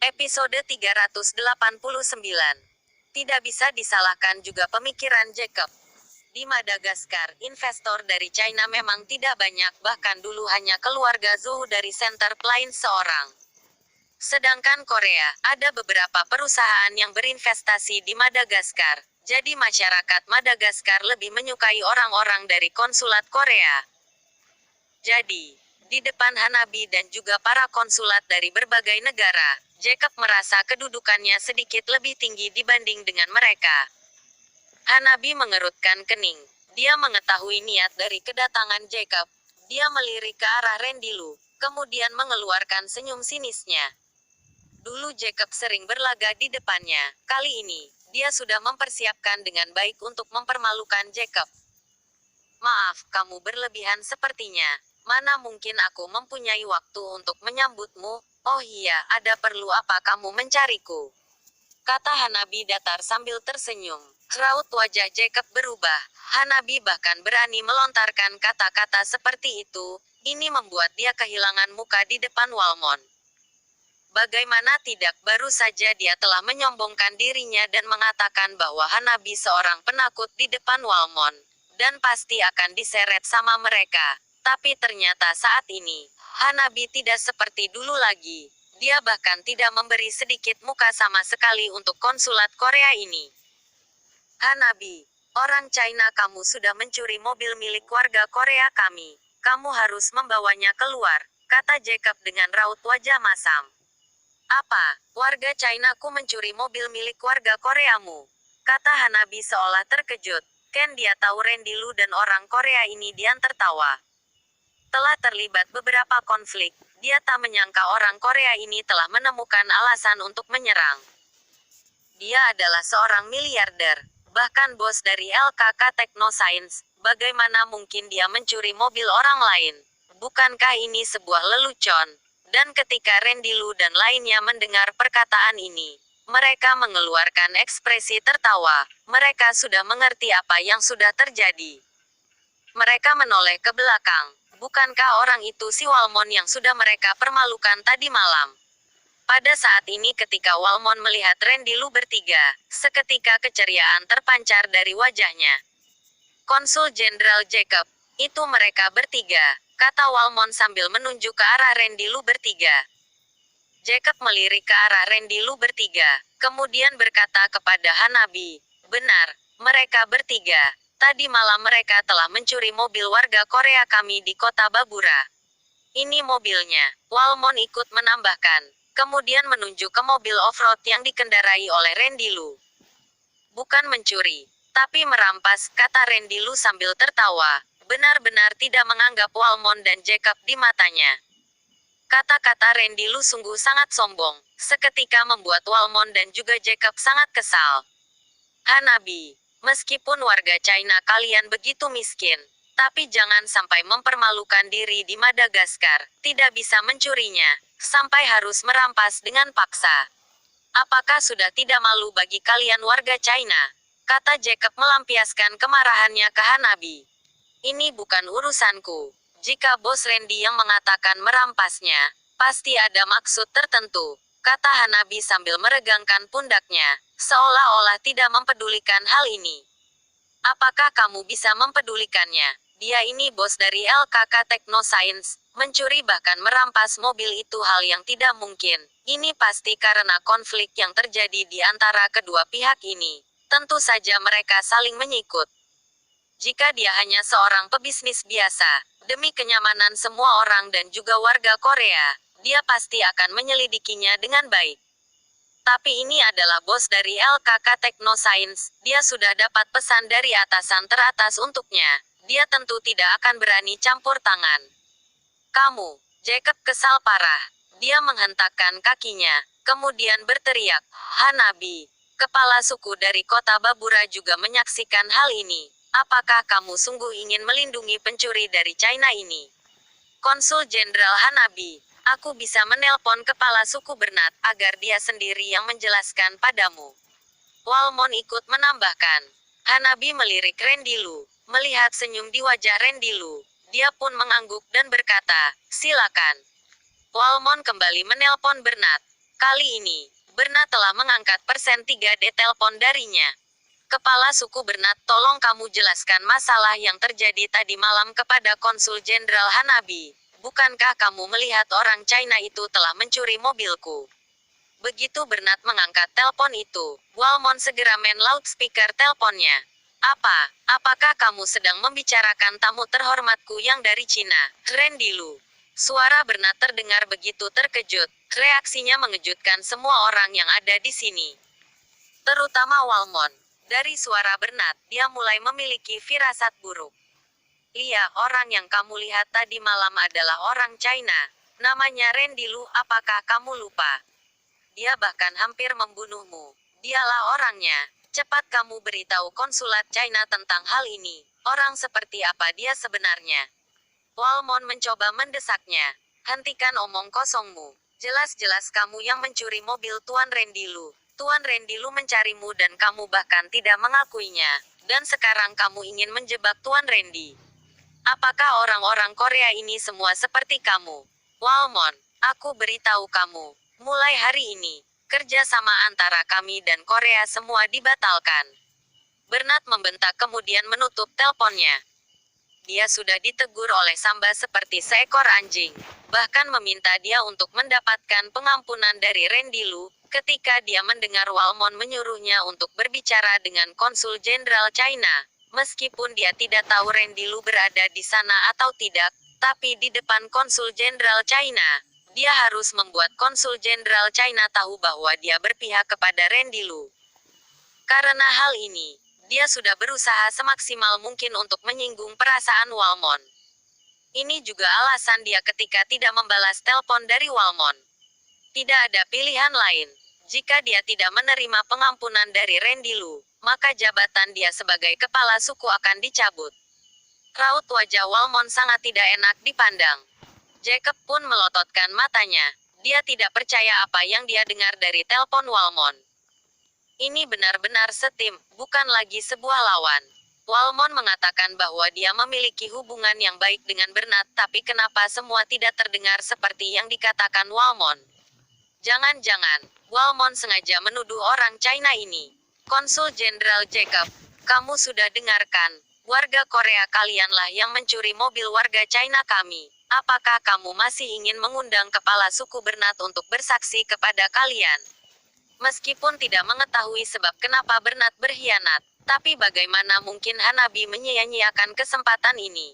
Episode 389. Tidak bisa disalahkan juga pemikiran Jacob. Di Madagaskar, investor dari China memang tidak banyak, bahkan dulu hanya keluarga Zhou dari Center Plains seorang. Sedangkan Korea, ada beberapa perusahaan yang berinvestasi di Madagaskar. Jadi masyarakat Madagaskar lebih menyukai orang-orang dari konsulat Korea. Jadi, di depan Hanabi dan juga para konsulat dari berbagai negara, Jacob merasa kedudukannya sedikit lebih tinggi dibanding dengan mereka. Hanabi mengerutkan kening. Dia mengetahui niat dari kedatangan Jacob. Dia melirik ke arah Rendilu, kemudian mengeluarkan senyum sinisnya. Dulu Jacob sering berlaga di depannya. Kali ini, dia sudah mempersiapkan dengan baik untuk mempermalukan Jacob. Maaf, kamu berlebihan sepertinya. Mana mungkin aku mempunyai waktu untuk menyambutmu? Oh iya, ada perlu apa kamu mencariku? Kata Hanabi datar sambil tersenyum. Raut wajah Jacob berubah. Hanabi bahkan berani melontarkan kata-kata seperti itu. Ini membuat dia kehilangan muka di depan Walmon. Bagaimana tidak, baru saja dia telah menyombongkan dirinya dan mengatakan bahwa Hanabi seorang penakut di depan Walmon. Dan pasti akan diseret sama mereka. Tapi ternyata saat ini, Hanabi tidak seperti dulu lagi. Dia bahkan tidak memberi sedikit muka sama sekali untuk konsulat Korea ini. Hanabi, orang China, kamu sudah mencuri mobil milik warga Korea kami. Kamu harus membawanya keluar, kata Jacob dengan raut wajah masam. Apa, warga China ku mencuri mobil milik warga Koreamu? Kata Hanabi seolah terkejut. Kan dia tahu Rendilu dan orang Korea ini dian tertawa. Telah terlibat beberapa konflik, dia tak menyangka orang Korea ini telah menemukan alasan untuk menyerang. Dia adalah seorang miliarder, bahkan bos dari LKK Technoscience. Bagaimana mungkin dia mencuri mobil orang lain? Bukankah ini sebuah lelucon? Dan ketika Rendilu dan lainnya mendengar perkataan ini, mereka mengeluarkan ekspresi tertawa. Mereka sudah mengerti apa yang sudah terjadi. Mereka menoleh ke belakang. Bukankah orang itu si Walmon yang sudah mereka permalukan tadi malam? Pada saat ini ketika Walmon melihat Rendilu bertiga, seketika keceriaan terpancar dari wajahnya. Konsul Jenderal Jacob, itu mereka bertiga, kata Walmon sambil menunjuk ke arah Rendilu bertiga. Jacob melirik ke arah Rendilu bertiga, kemudian berkata kepada Hanabi, benar, mereka bertiga. Tadi malam mereka telah mencuri mobil warga Korea kami di kota Babura. Ini mobilnya, Walmon ikut menambahkan. Kemudian menunjuk ke mobil off-road yang dikendarai oleh Rendilu. Bukan mencuri, tapi merampas, kata Rendilu sambil tertawa. Benar-benar tidak menganggap Walmon dan Jacob di matanya. Kata-kata Rendilu sungguh sangat sombong, seketika membuat Walmon dan juga Jacob sangat kesal. Hanabi, meskipun warga China kalian begitu miskin, tapi jangan sampai mempermalukan diri di Madagaskar, tidak bisa mencurinya, sampai harus merampas dengan paksa. Apakah sudah tidak malu bagi kalian warga China? Kata Jacob melampiaskan kemarahannya ke Hanabi. Ini bukan urusanku. Jika bos Randy yang mengatakan merampasnya, pasti ada maksud tertentu, kata Hanabi sambil meregangkan pundaknya, seolah-olah tidak mempedulikan hal ini. Apakah kamu bisa mempedulikannya? Dia ini bos dari LKK Technoscience, mencuri bahkan merampas mobil itu hal yang tidak mungkin. Ini pasti karena konflik yang terjadi di antara kedua pihak ini. Tentu saja mereka saling menyikut. Jika dia hanya seorang pebisnis biasa, demi kenyamanan semua orang dan juga warga Korea, dia pasti akan menyelidikinya dengan baik. Tapi ini adalah bos dari LKK Technoscience, dia sudah dapat pesan dari atasan teratas untuknya. Dia tentu tidak akan berani campur tangan. Kamu, Jacob kesal parah. Dia menghentakkan kakinya, kemudian berteriak, Hanabi. Kepala suku dari kota Babura juga menyaksikan hal ini. Apakah kamu sungguh ingin melindungi pencuri dari China ini? Konsul Jenderal Hanabi, aku bisa menelpon kepala suku Bernat agar dia sendiri yang menjelaskan padamu. Walmon ikut menambahkan. Hanabi melirik Rendilu. Melihat senyum di wajah Rendilu, dia pun mengangguk dan berkata, silakan. Walmon kembali menelpon Bernat. Kali ini, Bernat telah mengangkat persen 3D telepon darinya. Kepala suku Bernat, tolong kamu jelaskan masalah yang terjadi tadi malam kepada Konsul Jenderal Hanabi. Bukankah kamu melihat orang China itu telah mencuri mobilku? Begitu Bernat mengangkat telepon itu, Walmon segera main loudspeaker teleponnya. Apakah kamu sedang membicarakan tamu terhormatku yang dari Cina, Randy Lu? Suara Bernat terdengar begitu terkejut. Reaksinya mengejutkan semua orang yang ada di sini. Terutama Walmon. Dari suara Bernat, dia mulai memiliki firasat buruk. Iya, orang yang kamu lihat tadi malam adalah orang China. Namanya Randy Lu, apakah kamu lupa? Dia bahkan hampir membunuhmu. Dialah orangnya. Cepat kamu beritahu konsulat China tentang hal ini. Orang seperti apa dia sebenarnya? Walmon mencoba mendesaknya. Hentikan omong kosongmu. Jelas-jelas kamu yang mencuri mobil Tuan Randy Lu. Tuan Randy Lu mencarimu dan kamu bahkan tidak mengakuinya. Dan sekarang kamu ingin menjebak Tuan Randy. Apakah orang-orang Korea ini semua seperti kamu? Walmon, aku beritahu kamu. Mulai hari ini, kerjasama antara kami dan Korea semua dibatalkan. Bernat membentak kemudian menutup teleponnya. Dia sudah ditegur oleh Samba seperti seekor anjing. Bahkan meminta dia untuk mendapatkan pengampunan dari Randy Lu, ketika dia mendengar Walmon menyuruhnya untuk berbicara dengan Konsul Jenderal China. Meskipun dia tidak tahu Randy Lu berada di sana atau tidak, tapi di depan Konsul Jenderal China, dia harus membuat Konsul Jenderal China tahu bahwa dia berpihak kepada Randy Lu. Karena hal ini, dia sudah berusaha semaksimal mungkin untuk menyinggung perasaan Walmon. Ini juga alasan dia ketika tidak membalas telepon dari Walmon. Tidak ada pilihan lain. Jika dia tidak menerima pengampunan dari Randy Lu, maka jabatan dia sebagai kepala suku akan dicabut. Raut wajah Walmon sangat tidak enak dipandang. Jacob pun melototkan matanya. Dia tidak percaya apa yang dia dengar dari telepon Walmon. Ini benar-benar setim, bukan lagi sebuah lawan. Walmon mengatakan bahwa dia memiliki hubungan yang baik dengan Bernat, tapi kenapa semua tidak terdengar seperti yang dikatakan Walmon? Jangan-jangan, Walmon sengaja menuduh orang China ini. Konsul Jenderal Jacob, kamu sudah dengarkan, warga Korea kalianlah yang mencuri mobil warga China kami. Apakah kamu masih ingin mengundang kepala suku Bernat untuk bersaksi kepada kalian? Meskipun tidak mengetahui sebab kenapa Bernat berkhianat, tapi bagaimana mungkin Hanabi menyia-nyiakan kesempatan ini?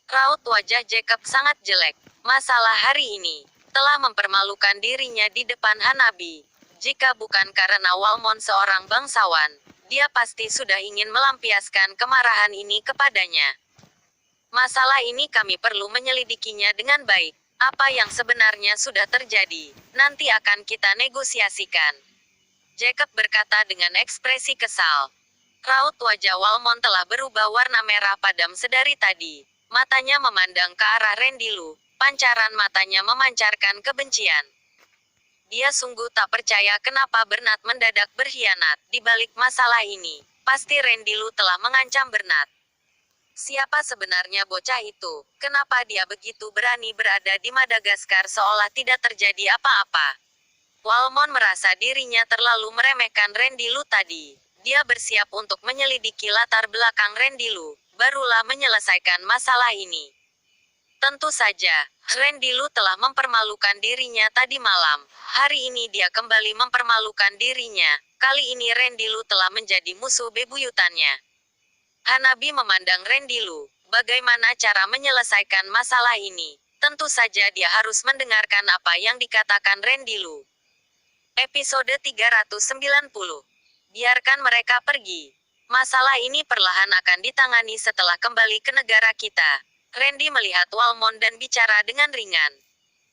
Raut wajah Jacob sangat jelek. Masalah hari ini telah mempermalukan dirinya di depan Hanabi. Jika bukan karena Walmon seorang bangsawan, dia pasti sudah ingin melampiaskan kemarahan ini kepadanya. Masalah ini kami perlu menyelidikinya dengan baik. Apa yang sebenarnya sudah terjadi, nanti akan kita negosiasikan. Jacob berkata dengan ekspresi kesal. Raut wajah Walmon telah berubah warna merah padam sedari tadi. Matanya memandang ke arah Randy Lu. Pancaran matanya memancarkan kebencian. Dia sungguh tak percaya kenapa Bernat mendadak berkhianat. Di balik masalah ini, pasti Randy Lu telah mengancam Bernat. Siapa sebenarnya bocah itu? Kenapa dia begitu berani berada di Madagaskar seolah tidak terjadi apa-apa? Walmon merasa dirinya terlalu meremehkan Randy Lu tadi. Dia bersiap untuk menyelidiki latar belakang Randy Lu, barulah menyelesaikan masalah ini. Tentu saja, Randy Lu telah mempermalukan dirinya tadi malam. Hari ini dia kembali mempermalukan dirinya. Kali ini Randy Lu telah menjadi musuh bebuyutannya. Hanabi memandang Randy Lu. Bagaimana cara menyelesaikan masalah ini? Tentu saja dia harus mendengarkan apa yang dikatakan Randy Lu. Episode 390. Biarkan mereka pergi. Masalah ini perlahan akan ditangani setelah kembali ke negara kita. Randy melihat Walmon dan bicara dengan ringan.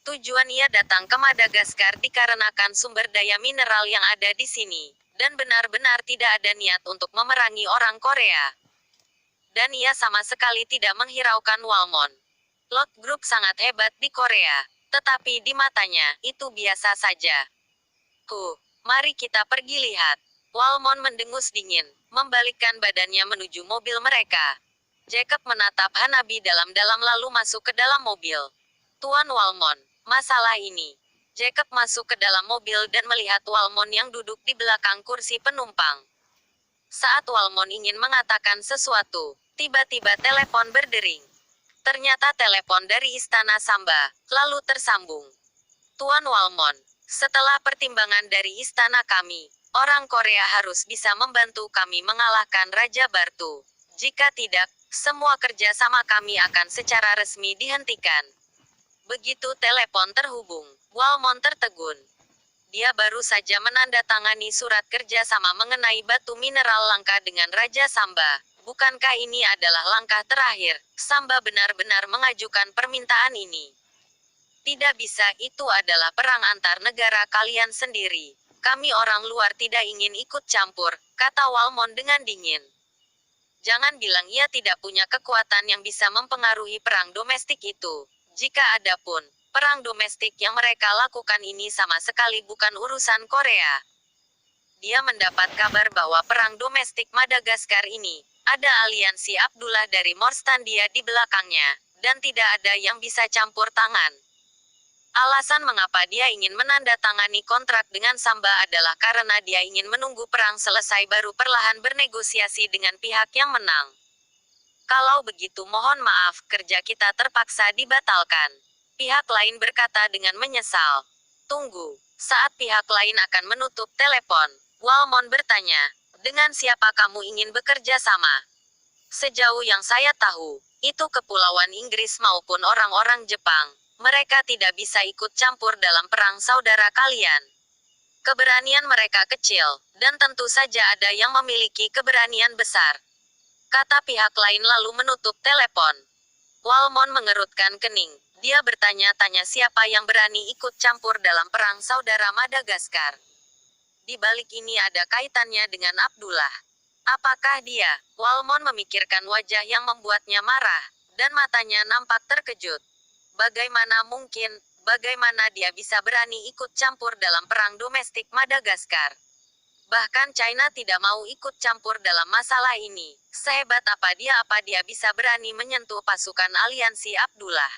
Tujuan ia datang ke Madagaskar dikarenakan sumber daya mineral yang ada di sini, dan benar-benar tidak ada niat untuk memerangi orang Korea. Dan ia sama sekali tidak menghiraukan Walmon. Lot Group sangat hebat di Korea, tetapi di matanya, itu biasa saja. Mari kita pergi lihat. Walmon mendengus dingin, membalikkan badannya menuju mobil mereka. Jacob menatap Hanabi dalam-dalam lalu masuk ke dalam mobil. Tuan Walmon, masalah ini. Jacob masuk ke dalam mobil dan melihat Walmon yang duduk di belakang kursi penumpang. Saat Walmon ingin mengatakan sesuatu, tiba-tiba telepon berdering. Ternyata telepon dari Istana Samba, lalu tersambung. Tuan Walmon, setelah pertimbangan dari istana kami, orang Korea harus bisa membantu kami mengalahkan Raja Bartu. Jika tidak, semua kerjasama kami akan secara resmi dihentikan. Begitu telepon terhubung, Walmon tertegun. Dia baru saja menandatangani surat kerjasama mengenai batu mineral langka dengan Raja Samba. Bukankah ini adalah langkah terakhir? Samba benar-benar mengajukan permintaan ini. Tidak bisa, itu adalah perang antar negara kalian sendiri. Kami orang luar tidak ingin ikut campur, kata Walmon dengan dingin. Jangan bilang ia tidak punya kekuatan yang bisa mempengaruhi perang domestik itu. Jika ada pun, perang domestik yang mereka lakukan ini sama sekali bukan urusan Korea. Dia mendapat kabar bahwa perang domestik Madagaskar ini, ada aliansi Abdullah dari Morstandia di belakangnya, dan tidak ada yang bisa campur tangan. Alasan mengapa dia ingin menandatangani kontrak dengan Samba adalah karena dia ingin menunggu perang selesai baru perlahan bernegosiasi dengan pihak yang menang. Kalau begitu mohon maaf, kerja kita terpaksa dibatalkan. Pihak lain berkata dengan menyesal. Tunggu, saat pihak lain akan menutup telepon, Walmon bertanya, dengan siapa kamu ingin bekerja sama? Sejauh yang saya tahu, itu kepulauan Inggris maupun orang-orang Jepang. Mereka tidak bisa ikut campur dalam perang saudara kalian. Keberanian mereka kecil, dan tentu saja ada yang memiliki keberanian besar. Kata pihak lain lalu menutup telepon. Walmon mengerutkan kening. Dia bertanya-tanya siapa yang berani ikut campur dalam perang saudara Madagaskar. Di balik ini ada kaitannya dengan Abdullah. Apakah dia? Walmon memikirkan wajah yang membuatnya marah, dan matanya nampak terkejut. Bagaimana mungkin, bagaimana dia bisa berani ikut campur dalam perang domestik Madagaskar? Bahkan China tidak mau ikut campur dalam masalah ini. Sehebat apa dia bisa berani menyentuh pasukan aliansi Abdullah?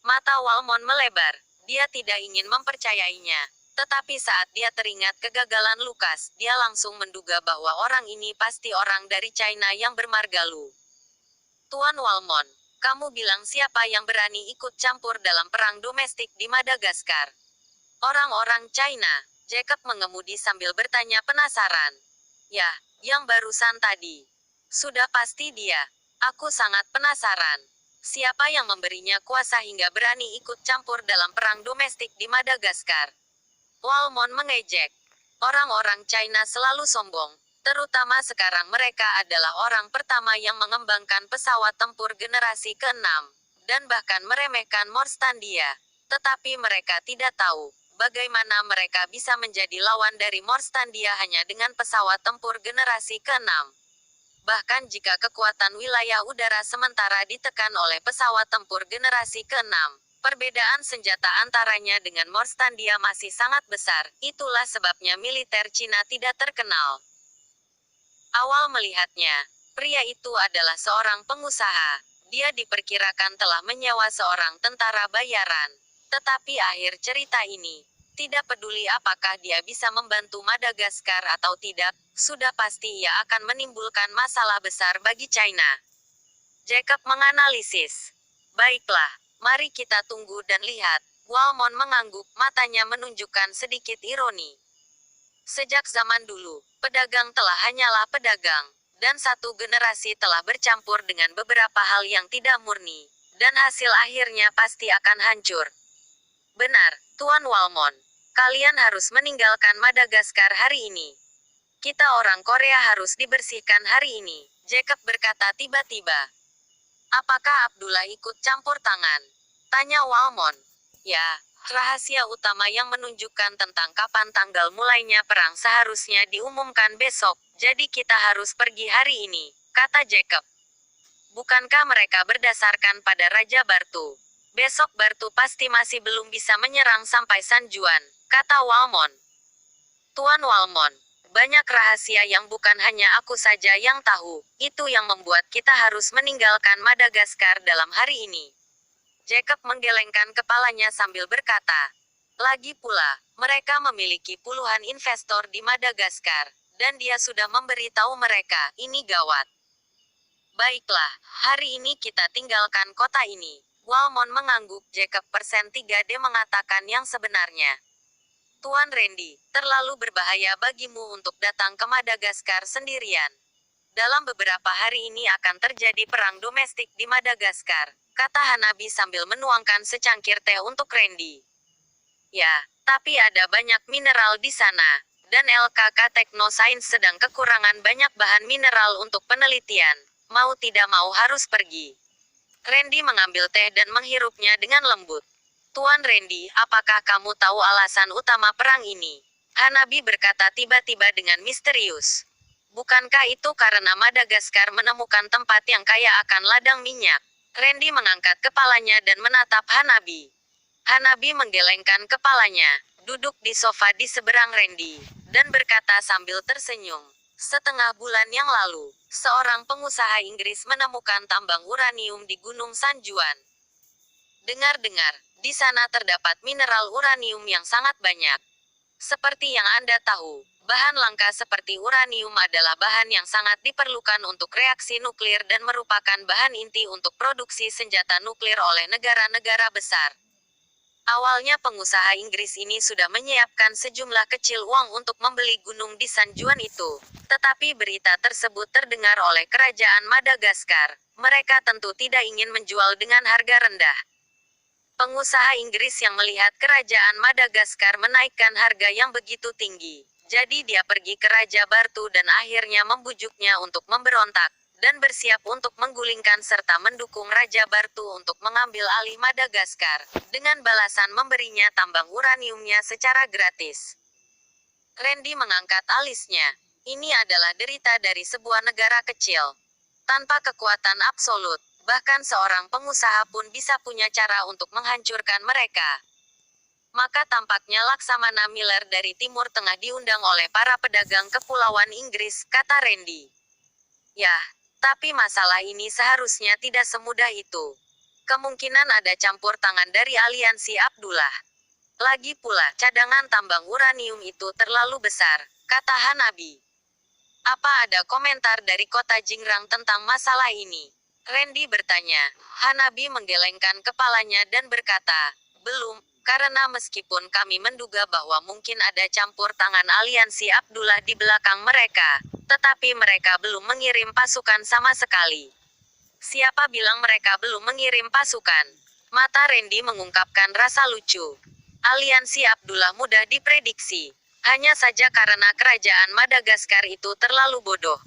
Mata Walmon melebar. Dia tidak ingin mempercayainya. Tetapi saat dia teringat kegagalan Lukas, dia langsung menduga bahwa orang ini pasti orang dari China yang bermargalu. Tuan Walmon, kamu bilang siapa yang berani ikut campur dalam perang domestik di Madagaskar? Orang-orang China. Jacob mengemudi sambil bertanya penasaran. Ya, yang barusan tadi. Sudah pasti dia. Aku sangat penasaran. Siapa yang memberinya kuasa hingga berani ikut campur dalam perang domestik di Madagaskar? Walmon mengejek. Orang-orang China selalu sombong. Terutama sekarang mereka adalah orang pertama yang mengembangkan pesawat tempur generasi ke-6. Dan bahkan meremehkan Morstandia. Tetapi mereka tidak tahu bagaimana mereka bisa menjadi lawan dari Morstandia hanya dengan pesawat tempur generasi ke-6. Bahkan jika kekuatan wilayah udara sementara ditekan oleh pesawat tempur generasi ke-6, perbedaan senjata antaranya dengan Morstandia masih sangat besar. Itulah sebabnya militer Cina tidak terkenal. Awal melihatnya, pria itu adalah seorang pengusaha. Dia diperkirakan telah menyewa seorang tentara bayaran. Tetapi akhir cerita ini, tidak peduli apakah dia bisa membantu Madagaskar atau tidak, sudah pasti ia akan menimbulkan masalah besar bagi China. Jacob menganalisis. Baiklah, mari kita tunggu dan lihat. Walmon mengangguk, matanya menunjukkan sedikit ironi. Sejak zaman dulu, pedagang telah hanyalah pedagang, dan satu generasi telah bercampur dengan beberapa hal yang tidak murni, dan hasil akhirnya pasti akan hancur. Benar, Tuan Walmon. Kalian harus meninggalkan Madagaskar hari ini. Kita orang Korea harus dibersihkan hari ini, Jacob berkata tiba-tiba. Apakah Abdullah ikut campur tangan? Tanya Walmon. Ya, rahasia utama yang menunjukkan tentang kapan tanggal mulainya perang seharusnya diumumkan besok, jadi kita harus pergi hari ini, kata Jacob. Bukankah mereka berdasarkan pada Raja Bartu? Besok Bartu pasti masih belum bisa menyerang sampai San Juan, kata Walmon. Tuan Walmon, banyak rahasia yang bukan hanya aku saja yang tahu, itu yang membuat kita harus meninggalkan Madagaskar dalam hari ini. Jacob menggelengkan kepalanya sambil berkata, Lagi pula, mereka memiliki puluhan investor di Madagaskar, dan dia sudah memberitahu mereka, ini gawat. Baiklah, hari ini kita tinggalkan kota ini. Walmon mengangguk. Jacob persen 3D mengatakan yang sebenarnya. Tuan Randy, terlalu berbahaya bagimu untuk datang ke Madagaskar sendirian. Dalam beberapa hari ini akan terjadi perang domestik di Madagaskar, kata Hanabi sambil menuangkan secangkir teh untuk Randy. Ya, tapi ada banyak mineral di sana, dan LKK Teknosains sedang kekurangan banyak bahan mineral untuk penelitian. Mau tidak mau harus pergi. Randy mengambil teh dan menghirupnya dengan lembut. Tuan Randy, apakah kamu tahu alasan utama perang ini? Hanabi berkata tiba-tiba dengan misterius. Bukankah itu karena Madagaskar menemukan tempat yang kaya akan ladang minyak? Randy mengangkat kepalanya dan menatap Hanabi. Hanabi menggelengkan kepalanya, duduk di sofa di seberang Randy, dan berkata sambil tersenyum. Setengah bulan yang lalu, seorang pengusaha Inggris menemukan tambang uranium di Gunung San Juan. Dengar-dengar, di sana terdapat mineral uranium yang sangat banyak. Seperti yang Anda tahu, bahan langka seperti uranium adalah bahan yang sangat diperlukan untuk reaksi nuklir dan merupakan bahan inti untuk produksi senjata nuklir oleh negara-negara besar. Awalnya pengusaha Inggris ini sudah menyiapkan sejumlah kecil uang untuk membeli gunung di San Juan itu. Tetapi berita tersebut terdengar oleh kerajaan Madagaskar. Mereka tentu tidak ingin menjual dengan harga rendah. Pengusaha Inggris yang melihat kerajaan Madagaskar menaikkan harga yang begitu tinggi. Jadi dia pergi ke Raja Bartu dan akhirnya membujuknya untuk memberontak, dan bersiap untuk menggulingkan serta mendukung Raja Bartu untuk mengambil alih Madagaskar, dengan balasan memberinya tambang uraniumnya secara gratis. Randy mengangkat alisnya. Ini adalah derita dari sebuah negara kecil. Tanpa kekuatan absolut, bahkan seorang pengusaha pun bisa punya cara untuk menghancurkan mereka. Maka tampaknya Laksamana Miller dari Timur Tengah diundang oleh para pedagang kepulauan Inggris, kata Randy. Ya, tapi masalah ini seharusnya tidak semudah itu. Kemungkinan ada campur tangan dari aliansi Abdullah. Lagi pula, cadangan tambang uranium itu terlalu besar, kata Hanabi. Apa ada komentar dari kota Jingrang tentang masalah ini? Randy bertanya. Hanabi menggelengkan kepalanya dan berkata, belum, karena meskipun kami menduga bahwa mungkin ada campur tangan aliansi Abdullah di belakang mereka, tetapi mereka belum mengirim pasukan sama sekali. Siapa bilang mereka belum mengirim pasukan? Mata Randy mengungkapkan rasa lucu. Aliansi Abdullah mudah diprediksi. Hanya saja karena kerajaan Madagaskar itu terlalu bodoh.